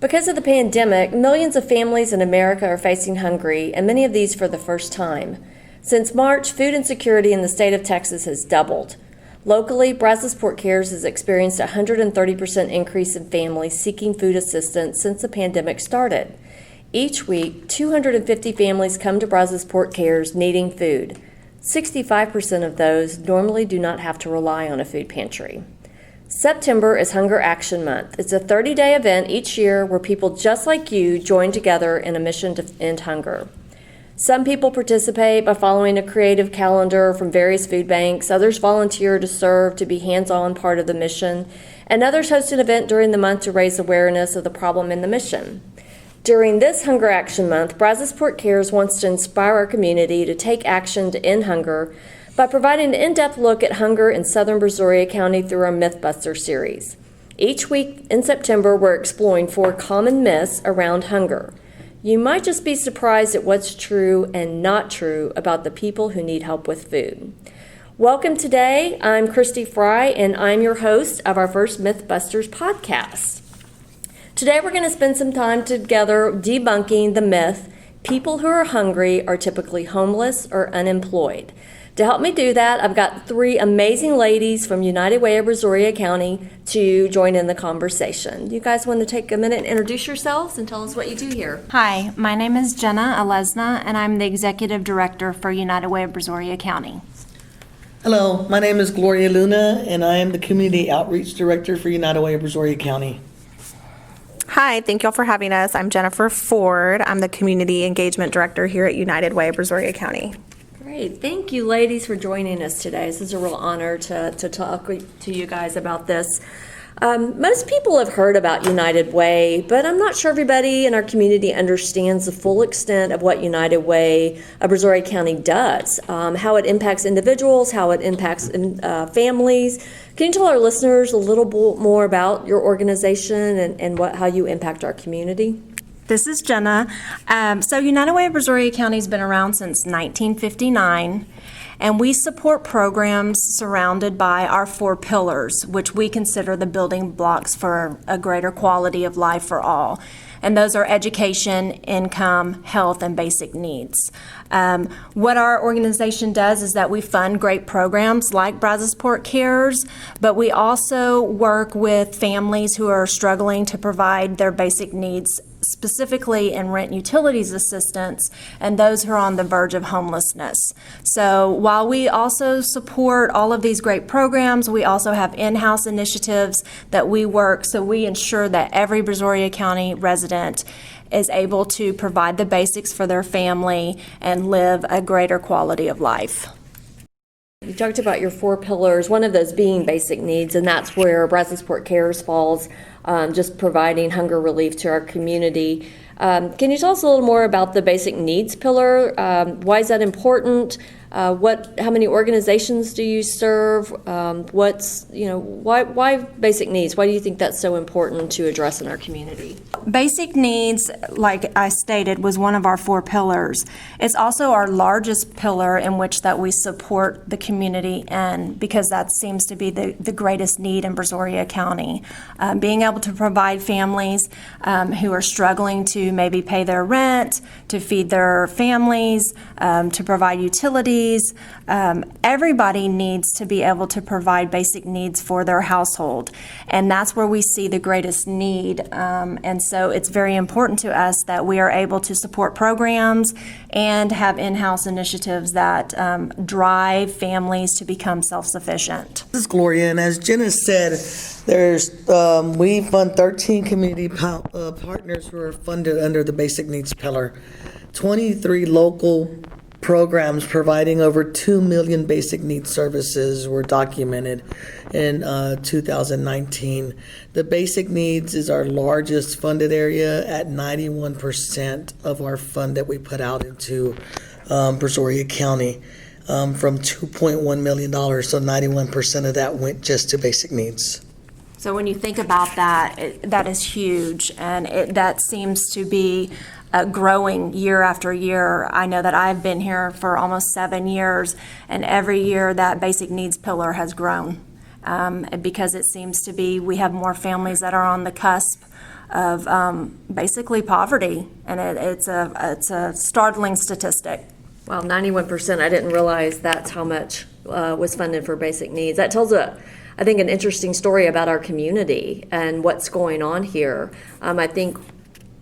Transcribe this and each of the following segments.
Because of the pandemic, millions of families in America are facing hunger, and many of these for the first time. Since March, food insecurity in the state of Texas has doubled. Locally, Brazosport Cares has experienced a 130% increase in families seeking food assistance since the pandemic started. Each week, 250 families come to Brazosport Cares needing food. 65% of those normally do not have to rely on a food pantry. September is Hunger Action Month. It's a 30-day event each year where people just like you join together in a mission to end hunger. Some people participate by following a creative calendar from various food banks. Others volunteer to serve to be hands-on part of the mission. And others host an event during the month to raise awareness of the problem in the mission. During this Hunger Action Month, Brazosport Cares wants to inspire our community to take action to end hunger by providing an in-depth look at hunger in southern Brazoria County through our Mythbuster series. Each week in September, we're exploring 4 common myths around hunger. You might just be surprised at what's true and not true about the people who need help with food. Welcome today. I'm Christy Frey, and I'm your host of our first Mythbusters podcast. Today, we're going to spend some time together debunking the myth, people who are hungry are typically homeless or unemployed. To help me do that, I've got 3 amazing ladies from United Way of Brazoria County to join in the conversation. You guys want to take a minute and introduce yourselves and tell us what you do here? Hi, my name is 𝐁𝐫𝐚𝐳𝐨𝐫𝐿, and I'm the Executive Director for United Way of Brazoria County. Hello, my name is Gloria Luna, and I am the Community Outreach Director for United Way of Brazoria County. Hi, thank you all for having us. I'm Jennifer Ford. I'm the Community Engagement Director here at United Way of Brazoria County. Great. Thank you, ladies, for joining us today. This is a real honor to talk to you guys about this. Most people have heard about United Way, but I'm not sure everybody in our community understands the full extent of what United Way of Brazoria County does, how it impacts individuals, how it impacts families. Can you tell our listeners a little bit more about your organization and how you impact our community? This is Jenna. So United Way of Brazoria County has been around since 1959, and we support programs surrounded by our 4 pillars, which we consider the building blocks for a greater quality of life for all. And those are education, income, health, and basic needs. What our organization does is that we fund great programs like Brazosport Cares, but we also work with families who are struggling to provide their basic needs, specifically in rent utilities assistance, and those who are on the verge of homelessness. So while we also support all of these great programs, we also have in-house initiatives that we work, so we ensure that every Brazoria County resident is able to provide the basics for their family and live a greater quality of life. You talked about your 4 pillars, one of those being basic needs, and that's where Brazosport Cares falls, just providing hunger relief to our community. Can you tell us a little more about the basic needs pillar? Why is that important? How many organizations do you serve? Why basic needs? Why do you think that's so important to address in our community? Basic needs, like I stated, was one of our 4 pillars. It's also our largest pillar in which that we support the community in, because that seems to be the greatest need in Brazoria County. Being able to provide families who are struggling to maybe pay their rent, to feed their families, to provide utilities. Everybody needs to be able to provide basic needs for their household, and that's where we see the greatest need. And so it's very important to us that we are able to support programs and have in-house initiatives that drive families to become self-sufficient. This is Gloria, and as Jenna said, we fund 13 community partners who are funded under the basic needs pillar. 23 local programs providing over 2 million basic needs services were documented in 2019. The basic needs is our largest funded area at 91% of our fund that we put out into Brazoria County, from $2.1 million, so 91% of that went just to basic needs. So when you think about that, that is huge, and that seems to be growing year after year. I know that I've been here for almost 7 years, and every year that basic needs pillar has grown, because it seems to be we have more families that are on the cusp basically poverty, and it's a startling statistic. Wow, 91%. I didn't realize that's how much was funded for basic needs. That tells I think, an interesting story about our community and what's going on here. I think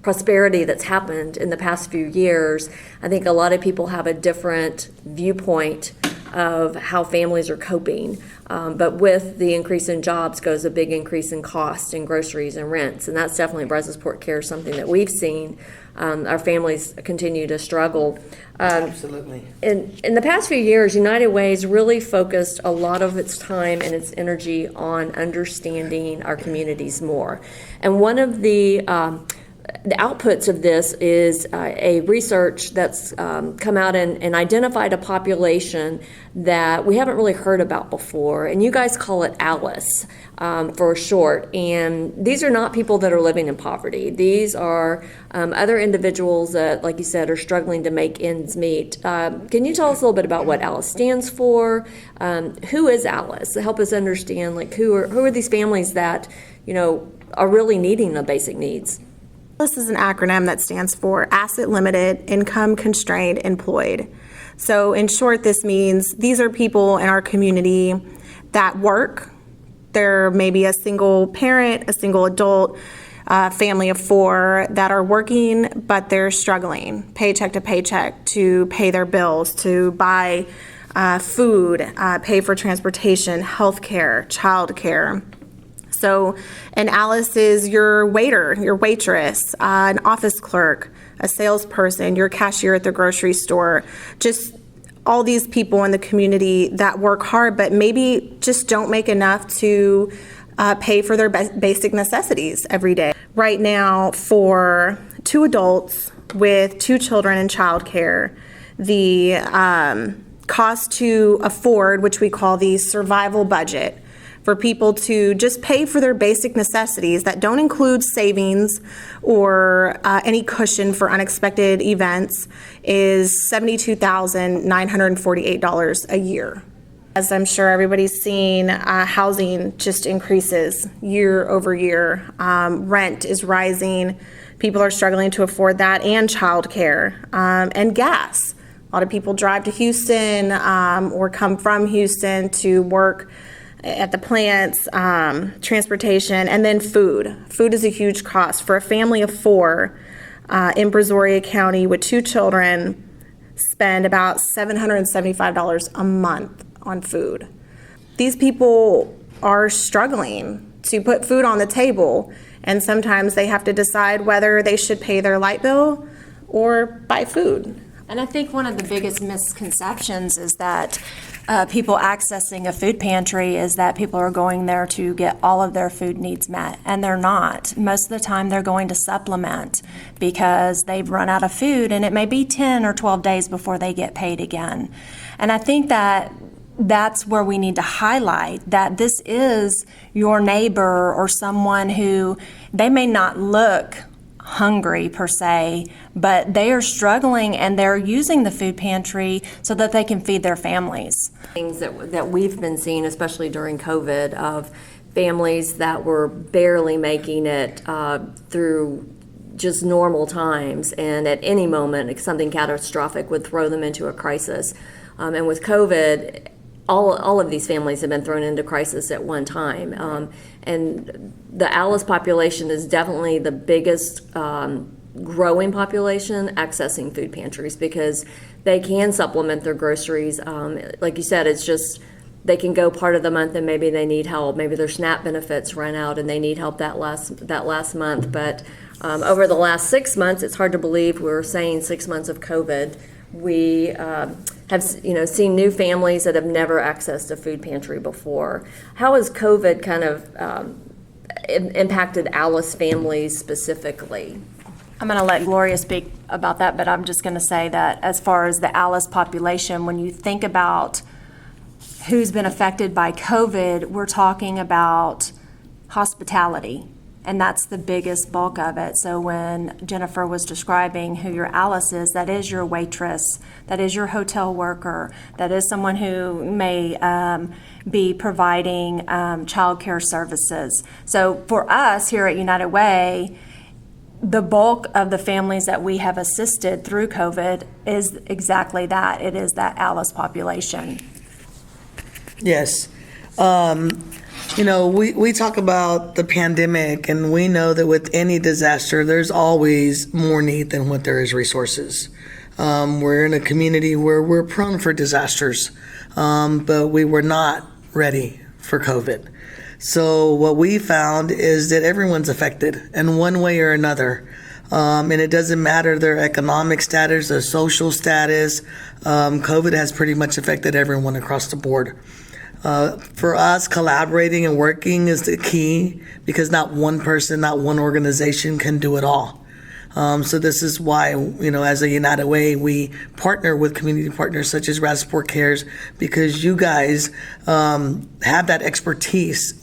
prosperity that's happened in the past few years, I think a lot of people have a different viewpoint of how families are coping. But with the increase in jobs goes a big increase in cost in groceries and rents. And that's definitely Brazosport Cares, something that we've seen. Our families continue to struggle. Absolutely. In the past few years, United Way's really focused a lot of its time and its energy on understanding our communities more. And one of the outputs of this is a research that's come out and identified a population that we haven't really heard about before, and you guys call it ALICE for short. And these are not people that are living in poverty. These are other individuals that, like you said, are struggling to make ends meet. Can you tell us a little bit about what ALICE stands for? Who is ALICE? Help us understand, like, who are these families that, are really needing the basic needs? This is an acronym that stands for Asset Limited, Income Constrained, Employed. So in short, this means these are people in our community that work. They're maybe a single parent, a single adult, family of four that are working, but they're struggling paycheck to paycheck to pay their bills, to buy food, pay for transportation, health care, child care. So an ALICE is your waiter, your waitress, an office clerk, a salesperson, your cashier at the grocery store, just all these people in the community that work hard but maybe just don't make enough to pay for their basic necessities every day. Right now, for 2 adults with 2 children in childcare, the cost to afford, which we call the survival budget, for people to just pay for their basic necessities that don't include savings or any cushion for unexpected events, is $72,948 a year. As I'm sure everybody's seen, housing just increases year over year. Rent is rising. People are struggling to afford that, and childcare, and gas. A lot of people drive to Houston or come from Houston to work at the plants, transportation, and then food. Food is a huge cost. For a family of 4 in Brazoria County with 2 children, spend about $775 a month on food. These people are struggling to put food on the table, and sometimes they have to decide whether they should pay their light bill or buy food. And I think one of the biggest misconceptions is that people accessing a food pantry is that people are going there to get all of their food needs met, and they're not. Most of the time they're going to supplement because they've run out of food, and it may be 10 or 12 days before they get paid again. And I think that that's where we need to highlight that this is your neighbor or someone who, they may not look hungry per se, but they are struggling and they're using the food pantry so that they can feed their families. Things that we've been seeing, especially during COVID, of families that were barely making it through just normal times, and at any moment something catastrophic would throw them into a crisis. And with COVID, all of these families have been thrown into crisis at one time. And the ALICE population is definitely the biggest growing population accessing food pantries, because they can supplement their groceries. Like you said, it's just they can go part of the month and maybe they need help. Maybe their SNAP benefits run out and they need help that last month. But over the last 6 months, it's hard to believe we're saying 6 months of COVID. We have seen new families that have never accessed a food pantry before. How has COVID kind of impacted ALICE families specifically? I'm going to let Gloria speak about that, but I'm just going to say that as far as the ALICE population, when you think about who's been affected by COVID, we're talking about hospitality. And that's the biggest bulk of it. So when Jennifer was describing who your ALICE is, that is your waitress, that is your hotel worker, that is someone who may be providing child care services. So for us here at United Way, the bulk of the families that we have assisted through COVID is exactly that. It is that ALICE population. Yes. We talk about the pandemic, and we know that with any disaster, there's always more need than what there is resources. We're in a community where we're prone for disasters, but we were not ready for COVID. So what we found is that everyone's affected in one way or another. And it doesn't matter their economic status, their social status. COVID has pretty much affected everyone across the board. For us, collaborating and working is the key, because not one person, not one organization can do it all. So this is why, as a United Way, we partner with community partners such as Brazosport Cares, because you guys have that expertise.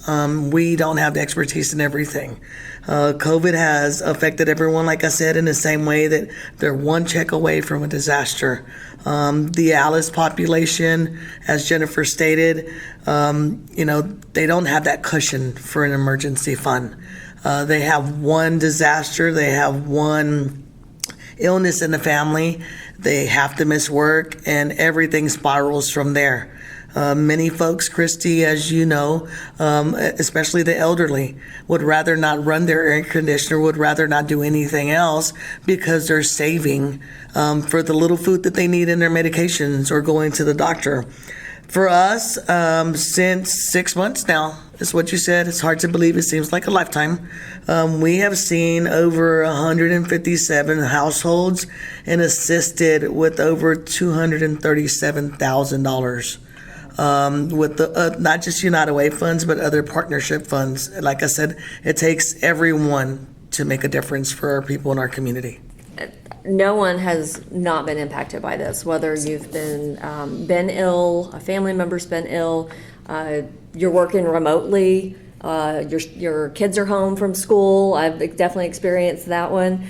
We don't have the expertise in everything. COVID has affected everyone, like I said, in the same way that they're one check away from a disaster. The ALICE population, as Jennifer stated, they don't have that cushion for an emergency fund. They have one disaster, they have one illness in the family, they have to miss work, and everything spirals from there. Many folks, Christy, as you know, especially the elderly, would rather not run their air conditioner, would rather not do anything else, because they're saving for the little food that they need in their medications or going to the doctor. For us, since 6 months now, is what you said. It's hard to believe. It seems like a lifetime. We have seen over 157 households and assisted with over $237,000. With the not just United Way funds, but other partnership funds. Like I said, it takes everyone to make a difference for our people in our community. No one has not been impacted by this, whether you've been ill, a family member's been ill, you're working remotely, your kids are home from school. I've definitely experienced that one.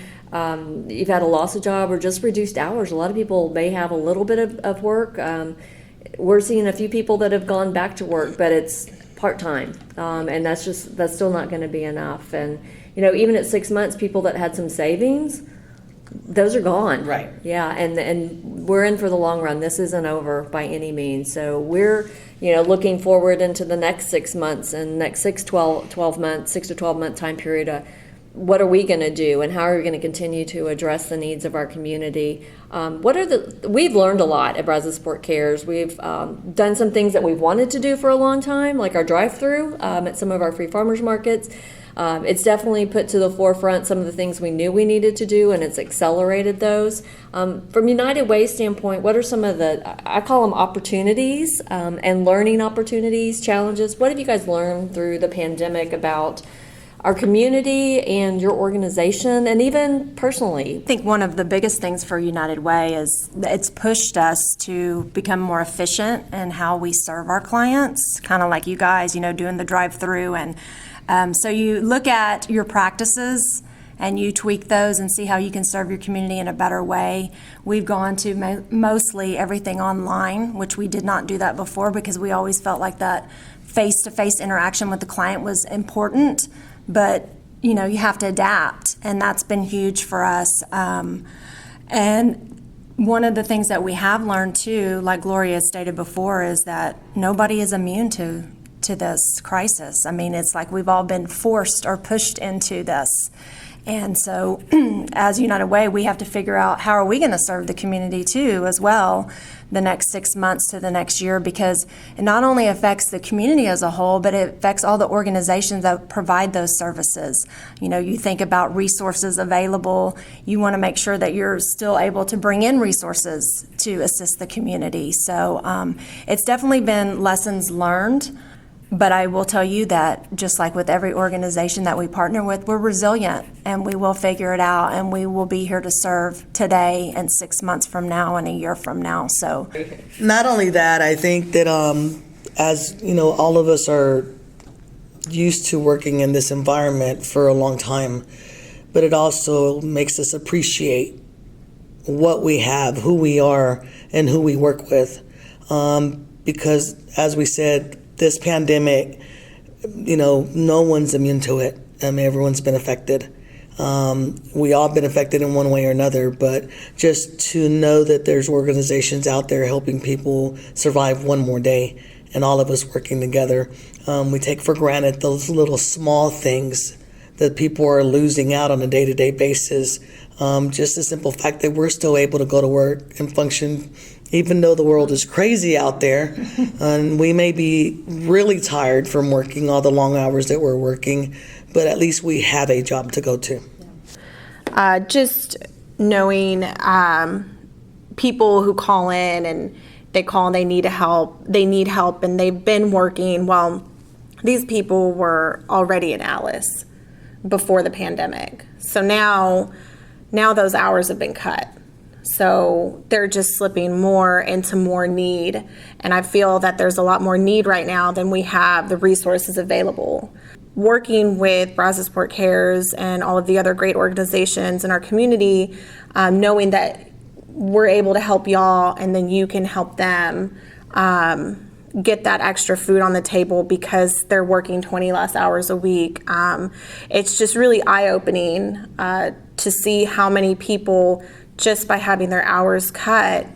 You've had a loss of job or just reduced hours. A lot of people may have a little bit of work. We're seeing a few people that have gone back to work, but it's part-time, and that's still not going to be enough. And even at 6 months, people that had some savings, those are gone. Right. Yeah, and we're in for the long run. This isn't over by any means. So we're looking forward into the next 6 months and next 6 to 12 month time period. What are we going to do, and how are we going to continue to address the needs of our community? We've learned a lot at Brazosport Cares. We've done some things that we've wanted to do for a long time, like our drive-through at some of our free farmers markets. It's definitely put to the forefront some of the things we knew we needed to do, and it's accelerated those. From United Way standpoint, what are some of I call them opportunities and learning opportunities, challenges? What have you guys learned through the pandemic about our community and your organization, and even personally? I think one of the biggest things for United Way is that it's pushed us to become more efficient in how we serve our clients, kind of like you guys, doing the drive-through. And so you look at your practices and you tweak those and see how you can serve your community in a better way. We've gone to mostly everything online, which we did not do that before, because we always felt like that face-to-face interaction with the client was important. But, you have to adapt, and that's been huge for us. And one of the things that we have learned, too, like Gloria stated before, is that nobody is immune to this crisis. I mean, it's like we've all been forced or pushed into this. And so as United Way, we have to figure out how are we going to serve the community too as well the next 6 months to the next year, because it not only affects the community as a whole, but it affects all the organizations that provide those services. You think about resources available. You want to make sure that you're still able to bring in resources to assist the community. So it's definitely been lessons learned. But I will tell you that just like with every organization that we partner with, we're resilient, and we will figure it out, and we will be here to serve today and 6 months from now and a year from now. So not only that, I think that as all of us are used to working in this environment for a long time, but it also makes us appreciate what we have, who we are, and who we work with. Because as we said, this pandemic, no one's immune to it. Everyone's been affected. We all been affected in one way or another, but just to know that there's organizations out there helping people survive one more day and all of us working together. We take for granted those little small things that people are losing out on a day-to-day basis. Just the simple fact that we're still able to go to work and function, even though the world is crazy out there, and we may be really tired from working all the long hours that we're working, but at least we have a job to go to. Just knowing people who call in and they need help, and they've been working. Well, these people were already in Alice before the pandemic. So now those hours have been cut. So they're just slipping more into more need. And I feel that there's a lot more need right now than we have the resources available. Working with Brazosport Cares and all of the other great organizations in our community, knowing that we're able to help y'all and then you can help them get that extra food on the table because they're working 20 less hours a week. It's just really eye-opening to see how many people, just by having their hours cut,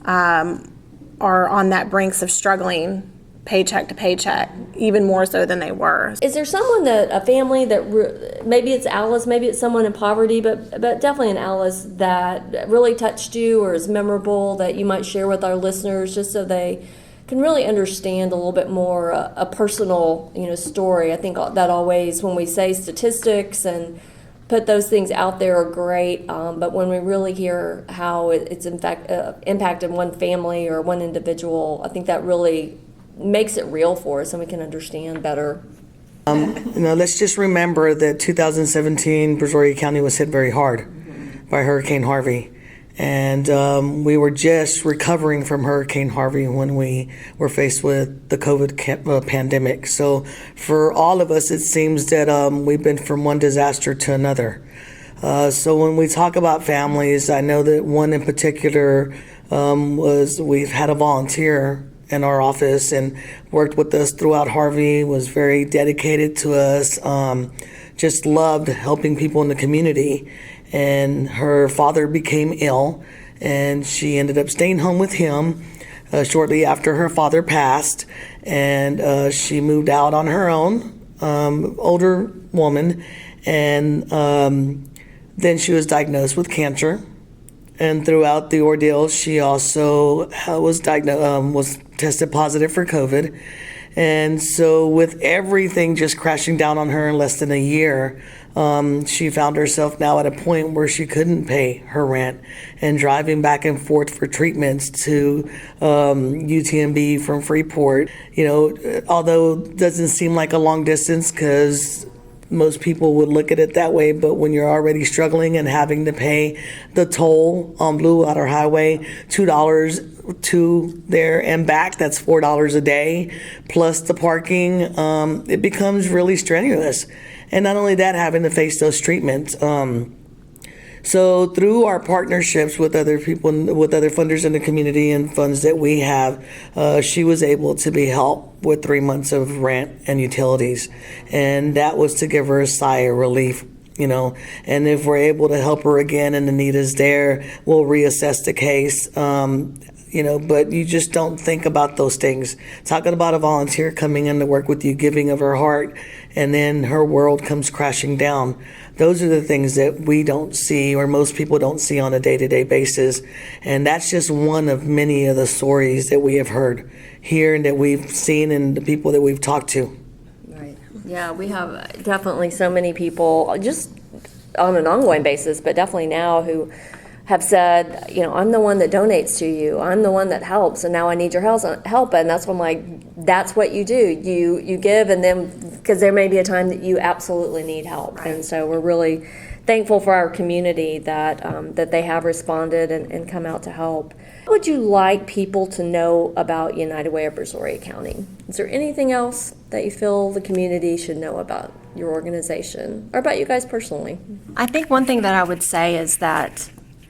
are on that brinks of struggling paycheck to paycheck, even more so than they were. Is there someone a family that, maybe it's Alice, maybe it's someone in poverty, but definitely in Alice, that really touched you or is memorable that you might share with our listeners just so they can really understand a little bit more a personal, story? I think that always, when we say statistics and put those things out there, are great, but when we really hear how it's in fact impacted one family or one individual, I think that really makes it real for us and we can understand better. Let's just remember that 2017, Brazoria County was hit very hard by Hurricane Harvey. And we were just recovering from Hurricane Harvey when we were faced with the COVID pandemic. So for all of us, it seems that we've been from one disaster to another. So when we talk about families, I know that one in particular we've had a volunteer in our office and worked with us throughout Harvey, was very dedicated to us, just loved helping people in the community. And her father became ill, and she ended up staying home with him shortly after her father passed. And she moved out on her own, older woman, and then she was diagnosed with cancer. And throughout the ordeal, she also was tested positive for COVID. And so with everything just crashing down on her in less than a year, she found herself now at a point where she couldn't pay her rent and driving back and forth for treatments to UTMB from Freeport. Although it doesn't seem like a long distance because most people would look at it that way, but when you're already struggling and having to pay the toll on Blue Water Highway, $2 to there and back, that's $4 a day, plus the parking, it becomes really strenuous. And not only that, having to face those treatments. So through our partnerships with other people, with other funders in the community and funds that we have, she was able to be helped with 3 months of rent and utilities. And that was to give her a sigh of relief, and if we're able to help her again and the need is there, we'll reassess the case. But you just don't think about those things. Talking about a volunteer coming in to work with you, giving of her heart, and then her world comes crashing down. Those are the things that we don't see, or most people don't see on a day-to-day basis. And that's just one of many of the stories that we have heard here and that we've seen and the people that we've talked to. Right. Yeah, we have definitely so many people just on an ongoing basis, but definitely now who have said, I'm the one that donates to you. I'm the one that helps, and now I need your help. And that's when I'm like, that's what you do. You give, and then because there may be a time that you absolutely need help. Right. And so we're really thankful for our community that they have responded and come out to help. What would you like people to know about United Way of Brazoria County? Is there anything else that you feel the community should know about your organization or about you guys personally? I think one thing that I would say is that,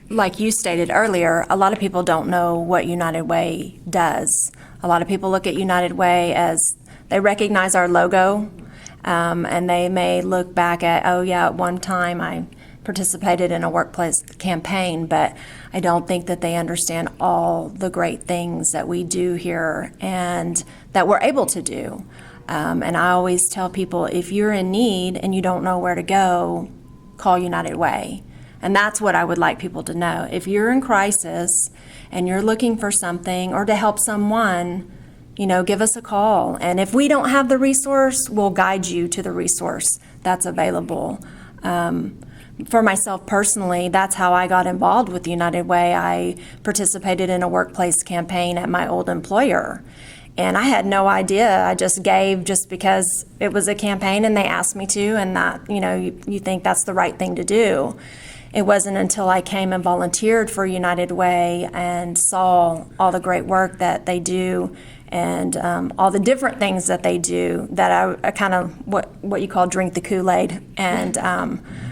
like you stated earlier, a lot of people don't know what United Way does. A lot of people look at United Way as they recognize our logo, and they may look back at, at one time participated in a workplace campaign, but I don't think that they understand all the great things that we do here and that we're able to do. And I always tell people, if you're in need and you don't know where to go, call United Way. And that's what I would like people to know. If you're in crisis and you're looking for something or to help someone, give us a call. And if we don't have the resource, we'll guide you to the resource that's available. For myself personally, that's how I got involved with United Way. I participated in a workplace campaign at my old employer. And I had no idea. I just gave just because it was a campaign and they asked me to, and that, you think that's the right thing to do. It wasn't until I came and volunteered for United Way and saw all the great work that they do and all the different things that they do that I kind of, what you call drink the Kool-Aid. And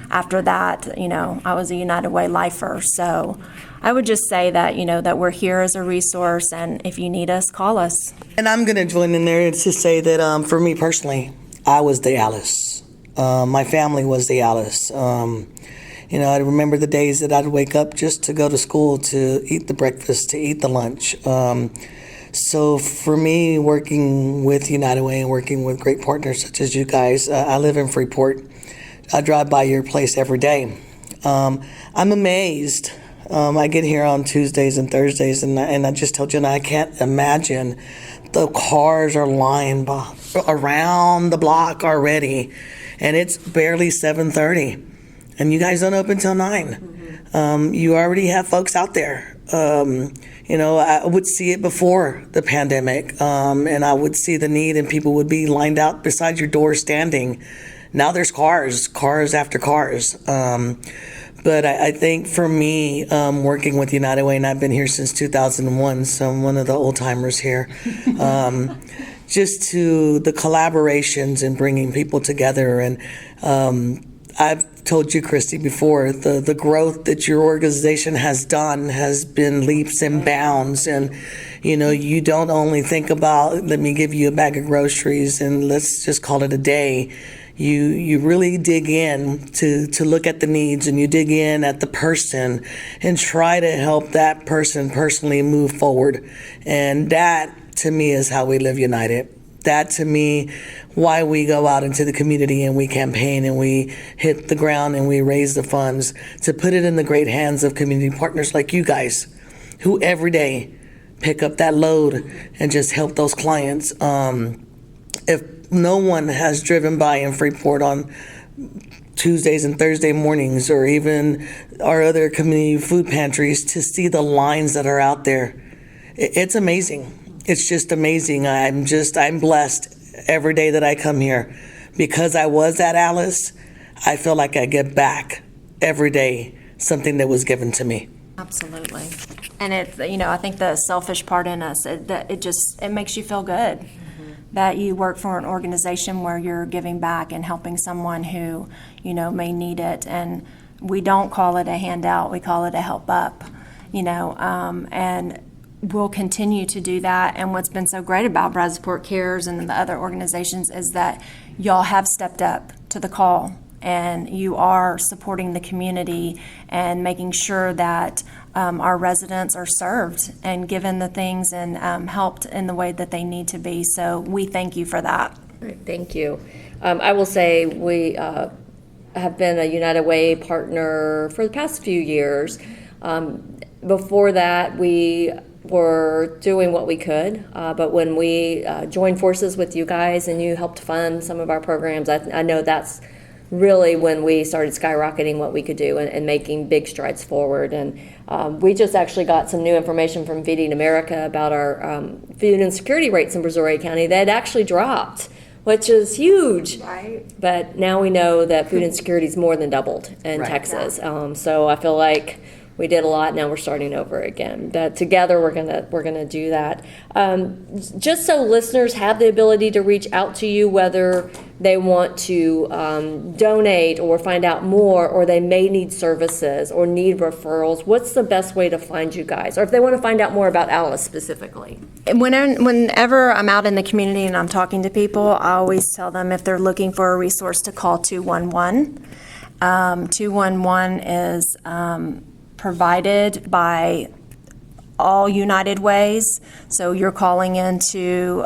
after that, I was a United Way lifer. So I would just say that, that we're here as a resource, and if you need us, call us. And I'm going to join in there to say that for me personally, I was the Alice. My family was the Alice. I remember the days that I'd wake up just to go to school, to eat the breakfast, to eat the lunch. So for me, working with United Way and working with great partners such as you guys, I live in Freeport. I drive by your place every day. I'm amazed. I get here on Tuesdays and Thursdays, and I just told Jenna, I can't imagine the cars are lined around the block already, and it's barely 7:30, and you guys don't open till 9. You already have folks out there. I would see it before the pandemic, and I would see the need, and people would be lined out beside your door standing. Now there's cars after cars. But I think for me, working with United Way, and I've been here since 2001, so I'm one of the old timers here, just to the collaborations and bringing people together. And I've told you, Christy, before, the growth that your organization has done has been leaps and bounds. And, you don't only think about, let me give you a bag of groceries and let's just call it a day. You really dig in to look at the needs, and you dig in at the person and try to help that person personally move forward. And that, to me, is how we live united. That, to me, why we go out into the community and we campaign and we hit the ground and we raise the funds to put it in the great hands of community partners like you guys, who every day pick up that load and just help those clients. If no one has driven by in Freeport on Tuesdays and Thursday mornings, or even our other community food pantries, to see the lines that are out there, it's amazing. It's just amazing. I'm blessed every day that I come here. Because I was at Alice, I feel like I get back every day something that was given to me. Absolutely. And I think the selfish part in us, it makes you feel good. That you work for an organization where you're giving back and helping someone who, may need it. And we don't call it a handout, we call it a help up, and we'll continue to do that. And what's been so great about Brazosport Cares and the other organizations is that y'all have stepped up to the call, and you are supporting the community and making sure that our residents are served and given the things and helped in the way that they need to be. So we thank you for that. Right, thank you. I will say we have been a United Way partner for the past few years. Before that, we were doing what we could, but when we joined forces with you guys and you helped fund some of our programs, I know that's really when we started skyrocketing what we could do and making big strides forward. And we just actually got some new information from Feeding America about our food insecurity rates in Brazoria County. They had actually dropped, which is huge. Right. But now we know that food insecurity is more than doubled in Texas. So I feel like we did a lot. Now we're starting over again. But together we're gonna do that. Just so listeners have the ability to reach out to you, whether they want to donate or find out more, or they may need services or need referrals, what's the best way to find you guys? Or if they want to find out more about Alice specifically? Whenever I'm out in the community and I'm talking to people, I always tell them if they're looking for a resource to call 211. 211 is provided by all United Ways. So you're calling into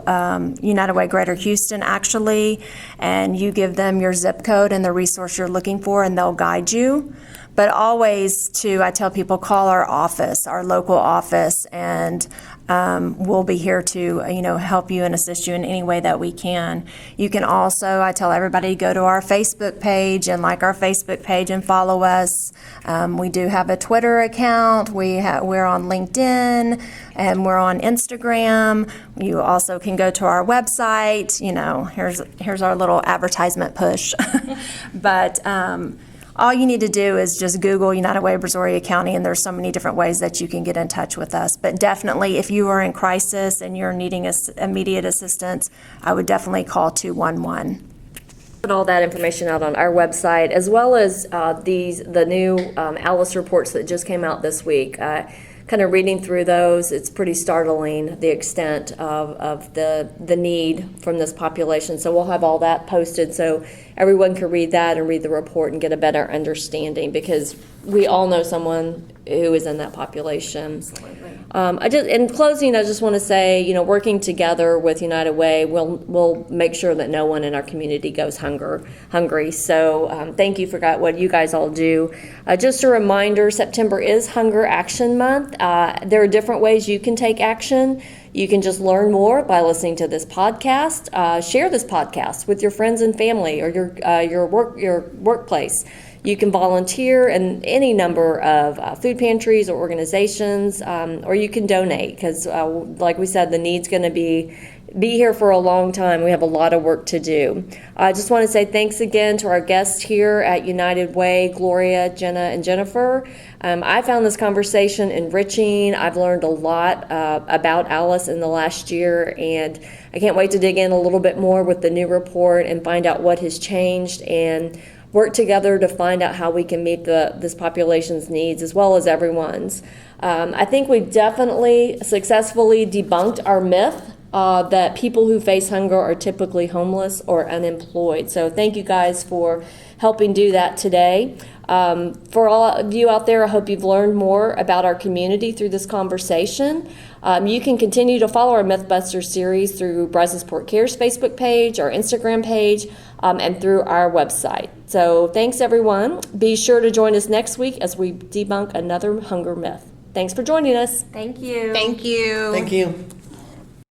United Way Greater Houston, actually, and you give them your zip code and the resource you're looking for, and they'll guide you. But always, I tell people, call our office, our local office, and we'll be here to, help you and assist you in any way that we can. You can also, I tell everybody, go to our Facebook page and like our Facebook page and follow us. We do have a Twitter account. We're on LinkedIn and we're on Instagram. You also can go to our website. Here's our little advertisement push. But all you need to do is just Google United Way Brazoria County, and there's so many different ways that you can get in touch with us. But definitely, if you are in crisis and you're needing immediate assistance, I would definitely call 211. Put all that information out on our website, as well as the new ALICE reports that just came out this week. Kind of reading through those, it's pretty startling, the extent of the need from this population. So we'll have all that posted so everyone can read that and read the report and get a better understanding, because we all know someone who is in that population. In closing, I just want to say, working together with United Way, we'll make sure that no one in our community goes hungry. So thank you for what you guys all do. Just a reminder, September is Hunger Action Month. There are different ways you can take action. You can just learn more by listening to this podcast. Share this podcast with your friends and family or your workplace. You can volunteer in any number of food pantries or organizations, or you can donate, because like we said, the need's going to be here for a long time. We have a lot of work to do. I just want to say thanks again to our guests here at United Way, Gloria, Jenna, and Jennifer. I found this conversation enriching. I've learned a lot about ALICE in the last year, and I can't wait to dig in a little bit more with the new report and find out what has changed and work together to find out how we can meet this population's needs as well as everyone's. I think we've definitely successfully debunked our myth that people who face hunger are typically homeless or unemployed. So thank you guys for helping do that today. For all of you out there, I hope you've learned more about our community through this conversation. You can continue to follow our Mythbusters series through Brazosport Cares Facebook page, our Instagram page, and through our website. So thanks, everyone. Be sure to join us next week as we debunk another hunger myth. Thanks for joining us. Thank you. Thank you. Thank you.